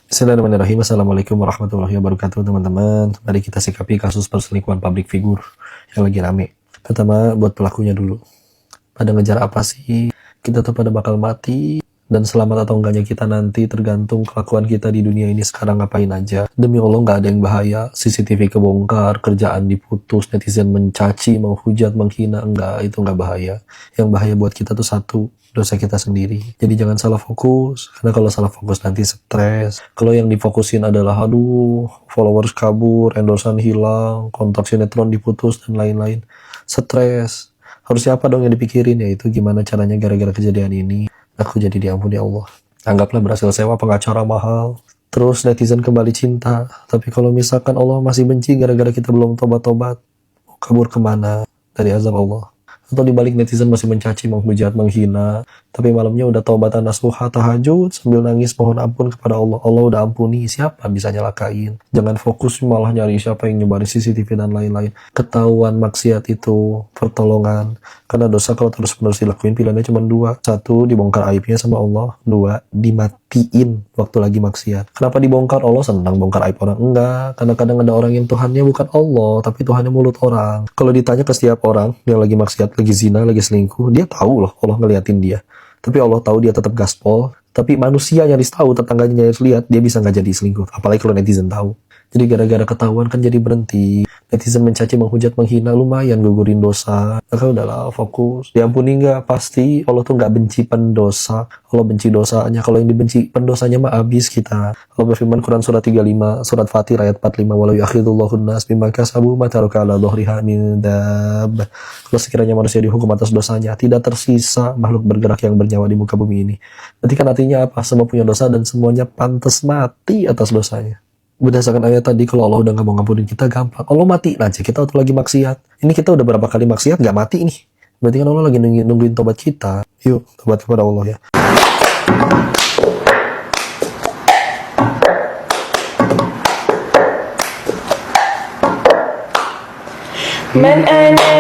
Bismillahirrahmanirrahim. Assalamualaikum warahmatullahi wabarakatuh, teman-teman. Mari kita sikapi kasus perselingkuhan public figure yang lagi rame. Pertama, buat pelakunya dulu. Pada ngejar apa sih? Kita tuh pada bakal mati, dan selamat atau enggaknya kita nanti tergantung kelakuan kita di dunia ini sekarang ngapain aja. Demi Allah nggak ada yang bahaya. CCTV kebongkar, kerjaan diputus, netizen mencaci, menghujat, menghina, enggak, itu nggak bahaya. Yang bahaya buat kita tuh satu, dosa kita sendiri. Jadi jangan salah fokus, karena kalau salah fokus nanti stres. Kalau yang difokusin adalah followers kabur, endorsan hilang, kontak sinetron diputus, dan lain-lain, stres. Harusnya apa dong yang dipikirin, yaitu gimana caranya gara-gara kejadian ini aku jadi diampuni Allah. Anggaplah berhasil sewa pengacara mahal, terus netizen kembali cinta. Tapi kalau misalkan Allah masih benci gara-gara kita belum tobat-tobat, kabur kemana dari azab Allah? Atau dibalik netizen masih mencaci, menghujat, menghina, tapi malamnya udah taubatan nasuha tahajud sambil nangis mohon ampun kepada Allah. Allah udah ampuni, siapa bisa nyalakain? Jangan fokus malah nyari siapa yang nyebarin CCTV dan lain-lain. Ketahuan maksiat itu pertolongan, karena dosa kalau terus-menerus dilakuin pilihannya cuma dua. Satu, dibongkar aibnya sama Allah. Dua, dimatiin waktu lagi maksiat. Kenapa dibongkar? Allah senang bongkar aib orang? Enggak, karena kadang ada orang yang Tuhannya bukan Allah, tapi Tuhannya mulut orang. Kalau ditanya ke setiap orang yang lagi maksiat, lagi zina, lagi selingkuh, dia tahu loh Allah ngeliatin dia. Tapi Allah tahu dia tetap gaspol. Tapi manusia nyaris tahu, tetangganya nyaris lihat, dia bisa nggak jadi selingkuh. Apalagi kalau netizen tahu. Jadi gara-gara ketahuan kan jadi berhenti. Netizen mencaci, menghujat, menghina, lumayan gugurin dosa. Maka udahlah, fokus. Diampuni nggak? Pasti. Allah tuh nggak benci pendosa. Allah benci dosanya. Kalau yang dibenci pendosanya mah habis kita. Allah berfirman Quran surat 35, surat Fatir ayat 45. Walau yakhidullahu nas bima kasabu ma taraka ala dhuhriha min dab. Kalau sekiranya manusia dihukum atas dosanya, tidak tersisa makhluk bergerak yang bernyawa di muka bumi ini. Berarti kan artinya apa? Semua punya dosa dan semuanya pantas mati atas dosanya. Berdasarkan ayat tadi, kalau Allah udah gak mau ngampunin kita, gampang. Allah matiin aja kita waktu lagi maksiat. Ini kita udah berapa kali maksiat gak mati nih. Berarti kan Allah lagi nungguin tobat kita. Yuk, tobat kepada Allah ya. Man ana,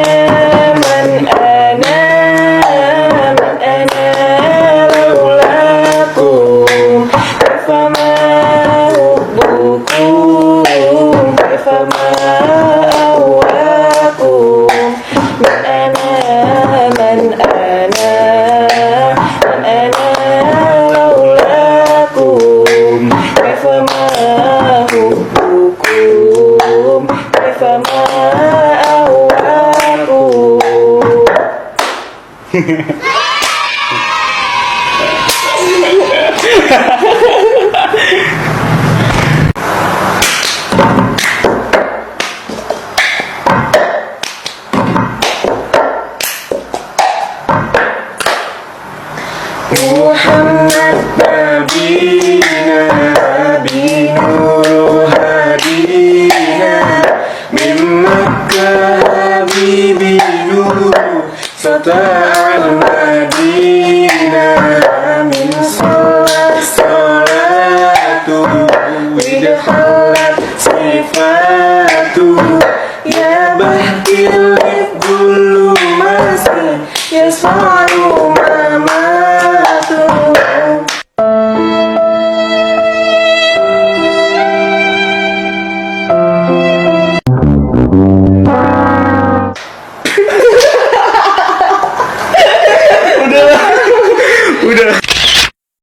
man ana, man ana laulakum fama hubbukum fama awakum man ana, man ana, man ana laulakum fama hubbukum fama